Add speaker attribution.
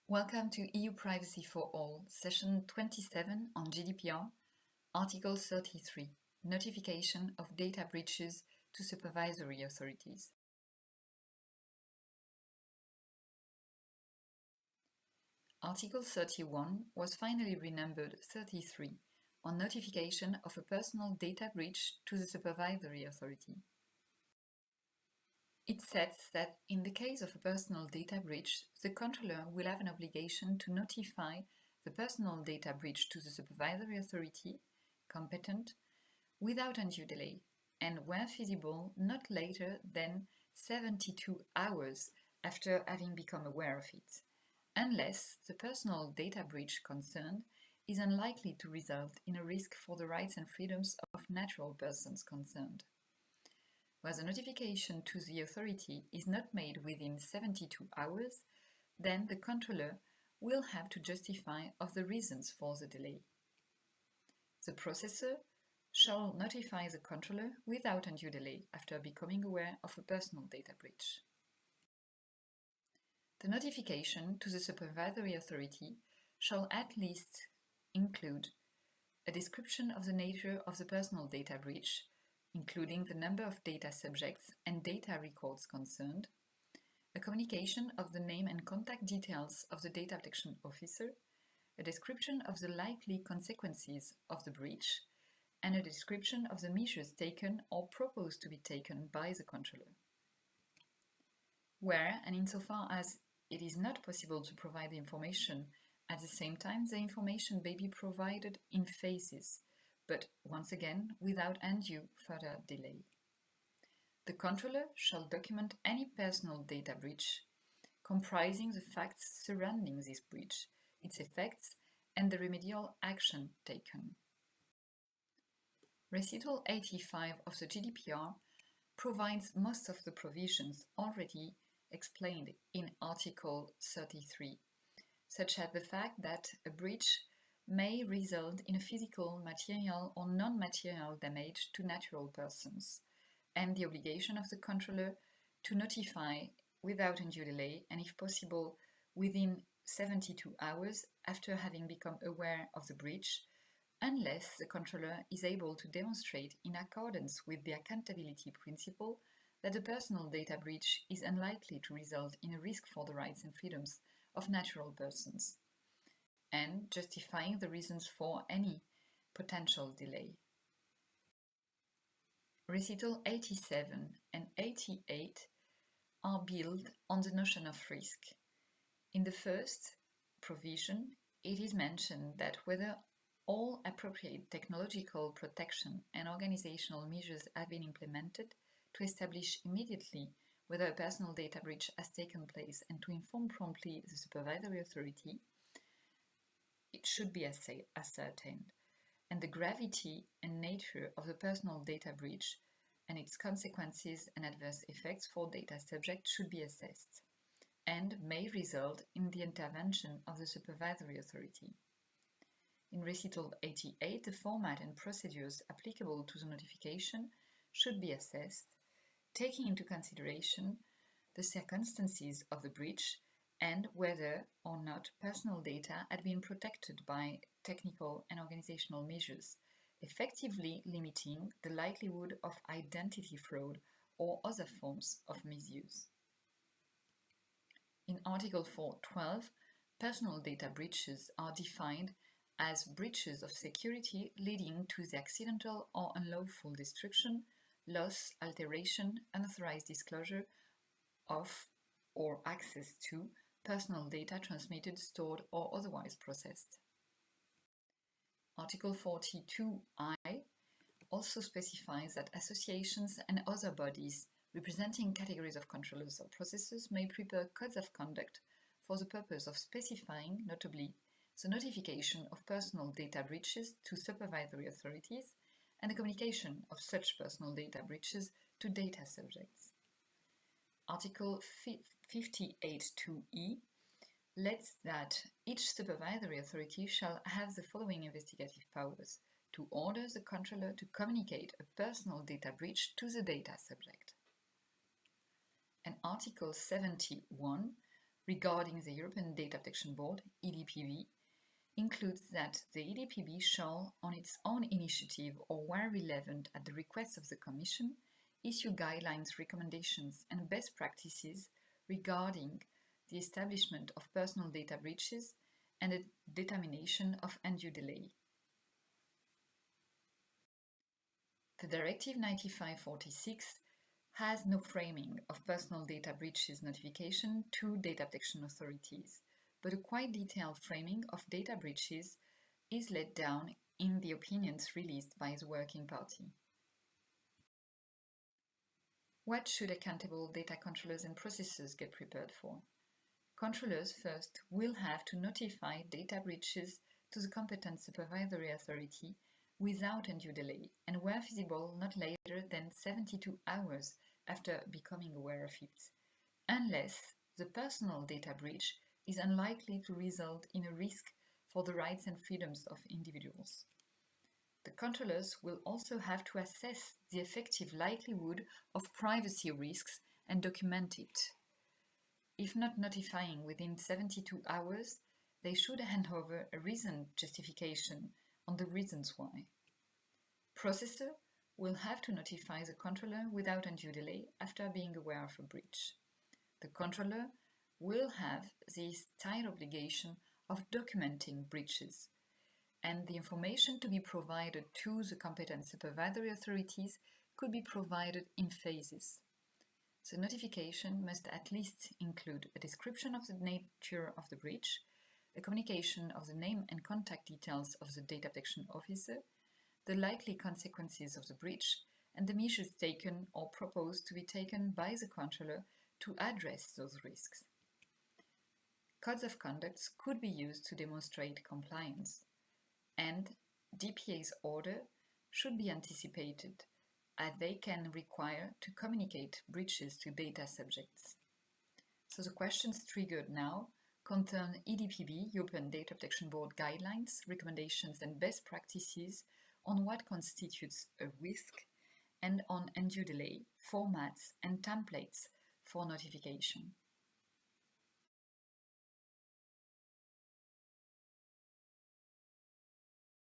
Speaker 1: Welcome to EUPrivacyForAll, Session 27 on GDPR, Article 33, Notification of Data Breaches to Supervisory Authorities. Article 31 was finally renumbered 33 on notification of a personal data breach to the supervisory authority. It sets that in the case of a personal data breach, the controller will have an obligation to notify the personal data breach to the supervisory authority, competent, without undue delay, and where feasible, not later than 72 hours after having become aware of it, unless the personal data breach concerned is unlikely to result in a risk for the rights and freedoms of natural persons concerned. Where the notification to the authority is not made within 72 hours, then the controller will have to justify of the reasons for the delay. The processor shall notify the controller without undue delay after becoming aware of a personal data breach. The notification to the supervisory authority shall at least include a description of the nature of the personal data breach, including the number of data subjects and data records concerned, a communication of the name and contact details of the data protection officer, a description of the likely consequences of the breach, and a description of the measures taken or proposed to be taken by the controller. Where, and insofar as it is not possible to provide the information at the same time, the information may be provided in phases, but once again without undue further delay. The controller shall document any personal data breach, comprising the facts surrounding this breach, its effects, and the remedial action taken. Recital 85 of the GDPR provides most of the provisions already explained in Article 33, such as the fact that a breach may result in a physical, material, or non-material damage to natural persons, and the obligation of the controller to notify without undue delay, and if possible within 72 hours after having become aware of the breach, unless the controller is able to demonstrate in accordance with the accountability principle that the personal data breach is unlikely to result in a risk for the rights and freedoms of natural persons, and justifying the reasons for any potential delay. Recital 87 and 88 are built on the notion of risk. In the first provision, it is mentioned that whether all appropriate technological protection and organizational measures have been implemented to establish immediately whether a personal data breach has taken place and to inform promptly the supervisory authority, it should be ascertained, and the gravity and nature of the personal data breach and its consequences and adverse effects for data subjects should be assessed, and may result in the intervention of the supervisory authority. In Recital 88, the format and procedures applicable to the notification should be assessed, taking into consideration the circumstances of the breach and whether or not personal data had been protected by technical and organizational measures, effectively limiting the likelihood of identity fraud or other forms of misuse. In Article 4.12, personal data breaches are defined as breaches of security leading to the accidental or unlawful destruction, loss, alteration, unauthorized disclosure of or access to personal data transmitted, stored, or otherwise processed. Article 42I also specifies that associations and other bodies representing categories of controllers or processors may prepare codes of conduct for the purpose of specifying, notably, the notification of personal data breaches to supervisory authorities and the communication of such personal data breaches to data subjects. Article 58.2e lets that each supervisory authority shall have the following investigative powers: to order the controller to communicate a personal data breach to the data subject. And Article 71 regarding the European Data Protection Board, EDPB, includes that the EDPB shall, on its own initiative or where relevant at the request of the Commission, issue guidelines, recommendations and best practices regarding the establishment of personal data breaches and the determination of undue delay. The Directive 95/46 has no framing of personal data breaches notification to data protection authorities, but a quite detailed framing of data breaches is laid down in the opinions released by the Working Party. What should accountable data controllers and processors get prepared for? Controllers first will have to notify data breaches to the competent supervisory authority without undue delay, and where feasible not later than 72 hours after becoming aware of it, unless the personal data breach is unlikely to result in a risk for the rights and freedoms of individuals. The controllers will also have to assess the effective likelihood of privacy risks and document it. If not notifying within 72 hours, they should hand over a reasoned justification on the reasons why. Processor will have to notify the controller without undue delay after being aware of a breach. The controller will have this tight obligation of documenting breaches, and the information to be provided to the competent supervisory authorities could be provided in phases. The notification must at least include a description of the nature of the breach, a communication of the name and contact details of the data protection officer, the likely consequences of the breach, and the measures taken or proposed to be taken by the controller to address those risks. Codes of conduct could be used to demonstrate compliance, and DPA's order should be anticipated, as they can require to communicate breaches to data subjects. So the questions triggered now concern EDPB, European Data Protection Board guidelines, recommendations and best practices on what constitutes a risk and on undue delay, formats and templates for notification.